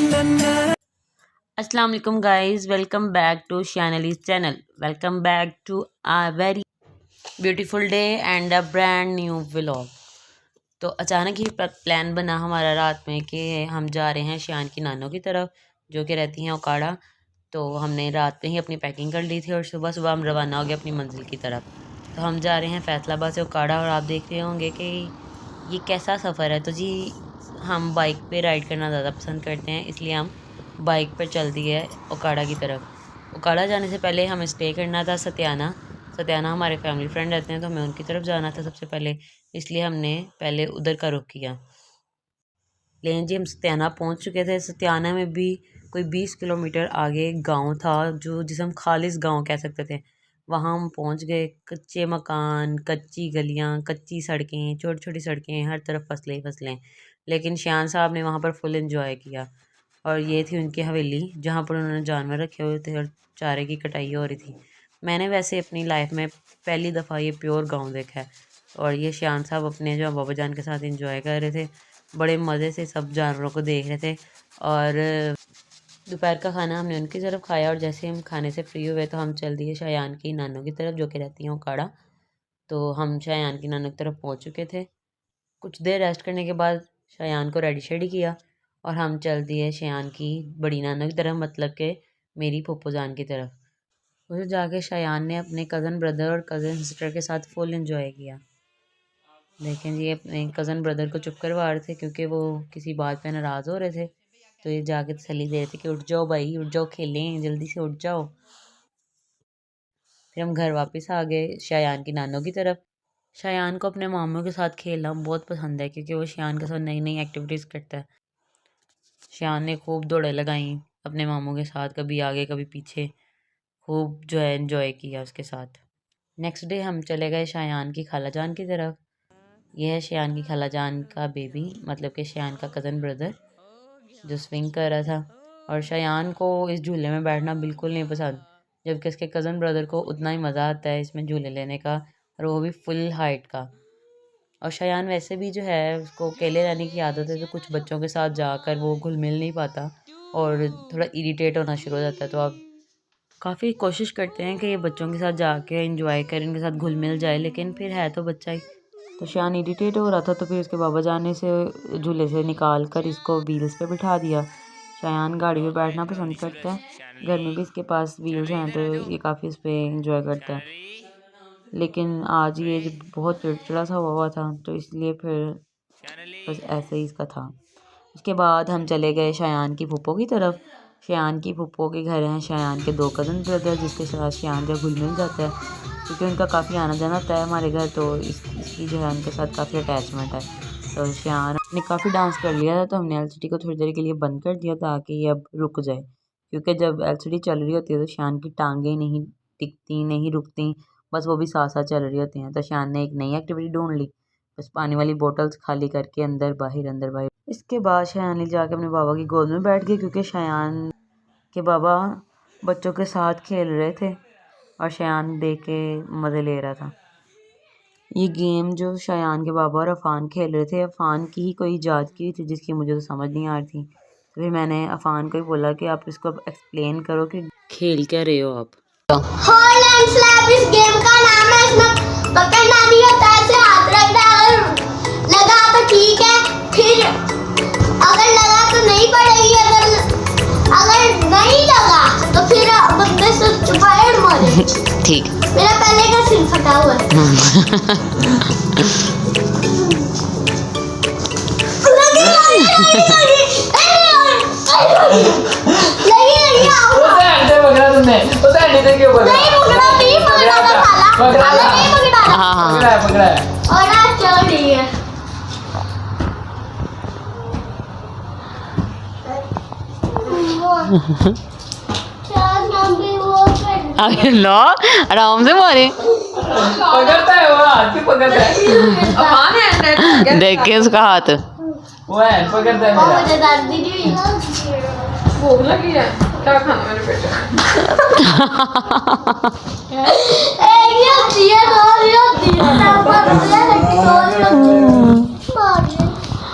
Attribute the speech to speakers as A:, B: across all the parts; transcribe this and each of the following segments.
A: अस्सलाम वालेकुम guys, welcome back to शानलीज channel. Welcome back to a very beautiful day and a brand new vlog. तो अचानक ही plan बना हमारा रात में कि हम जा रहे हैं शान की नानों की तरफ, जो कि रहती हैं ओकाड़ा। तो हमने रात में ही अपनी पैकिंग कर ली थी और सुबह सुबह हम रवाना हो गए अपनी मंजिल की तरफ। तो हम जा रहे हैं फैसलाबाद से ओकाड़ा, और आप देख रहे होंगे कि ये कैसा सफ़र है। तो जी, हम बाइक पे राइड करना ज़्यादा पसंद करते हैं, इसलिए हम बाइक पर चल दिए ओकाड़ा की तरफ। ओकाड़ा जाने से पहले हमें स्टे करना था सत्याना हमारे फैमिली फ्रेंड रहते हैं, तो हमें उनकी तरफ जाना था सबसे पहले, इसलिए हमने पहले उधर का रुख किया। लेकिन जी, हम सत्याना पहुंच चुके थे। सत्याना में भी कोई 20 किलोमीटर आगे गांव था, जो जिसे हम खालिस गांव कह सकते थे। वहां हम पहुंच गए। कच्चे मकान, कच्ची गलियां, कच्ची सड़कें, छोटी छोटी सड़कें, हर तरफ फसलें ही फसलें। लेकिन शान साहब ने वहां पर फुल एंजॉय किया। और ये थी उनकी हवेली, जहाँ पर उन्होंने जानवर रखे हुए थे और चारे की कटाई हो रही थी। मैंने वैसे अपनी लाइफ में पहली दफ़ा ये प्योर गांव देखा है। और ये शान साहब अपने जो बाबा जान के साथ एंजॉय कर रहे थे, बड़े मज़े से सब जानवरों को देख रहे थे। और दोपहर का खाना हमने उनकी तरफ खाया, और जैसे हम खाने से फ्री हुए तो हम चल दिए शायान की नानों की तरफ, जो कि रहती हैं ओकाड़ा। तो हम शायान की नानों की तरफ पहुँच चुके थे। कुछ देर रेस्ट करने के बाद शायान को रेडी शेडी किया, और हम चल दिए शायान की बड़ी नानों की तरफ, मतलब कि मेरी फूफो जान की तरफ। उधर जाके शायान ने अपने कज़न ब्रदर और कज़न सिस्टर के साथ फुल एंजॉय किया। लेकिन ये अपने कज़न ब्रदर को चुप करवा रहे थे, क्योंकि वो किसी बात पे नाराज़ हो रहे थे। तो ये जाके तसल्ली दे रहे थे कि उठ जाओ भाई, उठ जाओ, खेलें, जल्दी से उठ जाओ। फिर हम घर वापस आ गए शायान की नानों की तरफ। शायान को अपने मामों के साथ खेलना बहुत पसंद है, क्योंकि वो शायान के साथ नई नई एक्टिविटीज़ करता है। शायान ने खूब दौड़े लगाई अपने मामों के साथ, कभी आगे कभी पीछे, खूब जो है एंजॉय किया उसके साथ। नेक्स्ट डे हम चले गए शायान की खाला जान की तरफ। यह है शायान की खाला जान का बेबी, मतलब कि शायान का कज़न ब्रदर, जो स्विंग कर रहा था। और शायान को इस झूले में बैठना बिल्कुल नहीं पसंद, जबकि उसके कज़न ब्रदर को उतना ही मज़ा आता है इसमें झूले लेने का, और वो भी फुल हाइट का। और शायान वैसे भी जो है, उसको अकेले रहने की आदत है, तो कुछ बच्चों के साथ जाकर वो घुल मिल नहीं पाता और थोड़ा इरिटेट होना शुरू हो जाता है। तो आप काफ़ी कोशिश करते हैं कि ये बच्चों के साथ जाके एंजॉय करें, इनके साथ घुल मिल जाए, लेकिन फिर है तो बच्चा ही। तो शायान इरिटेट हो रहा था, तो फिर उसके बाबा जाने से झूले से निकाल कर इसको व्हील्स पे बिठा दिया। शायान गाड़ी में बैठना पसंद करता है, घर में भी इसके पास व्हील्स हैं, तो ये काफ़ी इस पर इंजॉय करता है। लेकिन आज ये जब बहुत चिड़चिड़ा सा हुआ था, तो इसलिए फिर बस ऐसे ही इसका था। उसके बाद हम चले गए शायान की फूफो की तरफ। शायान की फूफो के घर हैं शायान के 2 कज़न ब्रदर, जिसके साथ शायान जो घुल मिल जाता है, क्योंकि उनका काफ़ी आना जाना होता है हमारे घर, तो इसकी जो है उनके साथ काफ़ी अटैचमेंट है। तो शायान ने काफ़ी डांस कर लिया था, तो हमने एलसीडी को थोड़ी देर के लिए बंद कर दिया ताकि ये अब रुक जाए, क्योंकि जब एलसीडी चल रही होती है तो शायान की टांगें नहीं टिकती, नहीं रुकती, बस वो भी साथ साथ चल रही होती हैं। तो शायान ने एक नई एक्टिविटी ढूंढ ली, बस पानी वाली बोतल्स खाली करके अंदर बाहर। इसके बाद शायान ने जाके अपने बाबा की गोद में बैठ गई, क्योंकि शायान के बाबा बच्चों के साथ खेल रहे थे और शायान देख के मज़े ले रहा था। ये गेम जो शायान के बाबा और अफ़ान खेल रहे थे, अफ़ान की ही कोई इजाद की थी, जिसकी मुझे तो समझ नहीं आ रही थी। तो फिर मैंने अफ़ान को ही बोला कि आप इसको एक्सप्लेन करो कि खेल क्या रहे हो आप।
B: होल्ड एंड स्लैप इस गेम का नाम है। इसमें पकड़ना नहीं होता है, ऐसे हाथ रखना है, अगर लगा तो ठीक है, फिर अगर लगा तो नहीं पड़ेगी, अगर नहीं लगा तो फिर बंदे से चुपाए मारे।
A: ठीक।
B: मेरा पहले का सिर फटा हुआ है।
A: लो आराम से मारे,
C: पकड़ता है वो हाथ की पकड़ता है।
A: देख के उसका हाथ,
C: वो है पकड़ता है मेरा।
B: मुझे दर्द नहीं
C: भूख लगी है, क्या खाना मेरे बेटे?
B: ये होती है,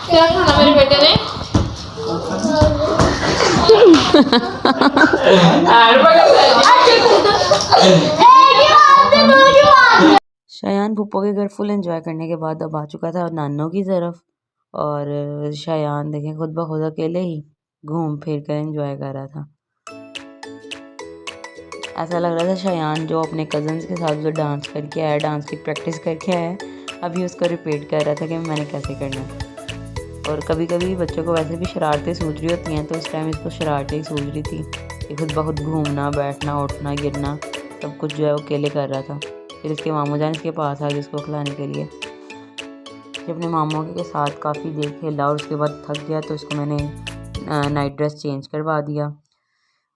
C: क्या खाना मेरे बेटे ने? हैंड पकड़ता है
B: एक ही बात है, दो की बात है।
A: शायान फूफो के घर फुल एंजॉय करने के बाद अब आ चुका था नानों की तरफ। और शायान देखें खुद ब खुद अकेले ही घूम फिर कर एंजॉय कर रहा था। ऐसा लग रहा था शायान जो अपने कज़न्स के साथ जो डांस करके आया, डांस की प्रैक्टिस करके आया, अभी उसको रिपीट कर रहा था कि मैंने कैसे करना है। और कभी कभी बच्चों को वैसे भी शरारतें सूझ रही होती हैं, तो उस टाइम इसको शरारतें ही सूझ रही थी कि खुद ब खुद घूमना, बैठना, उठना, गिरना सब कुछ जो है वो अकेले कर रहा था। फिर इसके मामू जान इसके पास आ गए इसको खिलाने के लिए। फिर अपने मामू के साथ काफ़ी देर खेला और उसके बाद थक गया, तो इसको मैंने नाइट ड्रेस चेंज करवा दिया।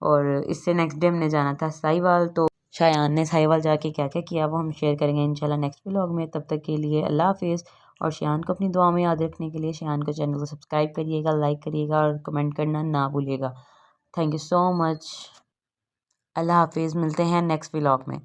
A: और इससे नेक्स्ट डे हमने जाना था साहिवाल, तो शायान ने साहिवाल जाके क्या क्या किया वो हम शेयर करेंगे इंशाल्लाह नेक्स्ट व्लॉग में। तब तक के लिए अल्लाह हाफिज़। और शायान को अपनी दुआ में याद रखने के लिए शायान को चैनल को सब्सक्राइब करिएगा, लाइक करिएगा और कमेंट करना ना भूलिएगा। Thank you so much. Allah हाफिज़, मिलते हैं नेक्स्ट व्लॉग में।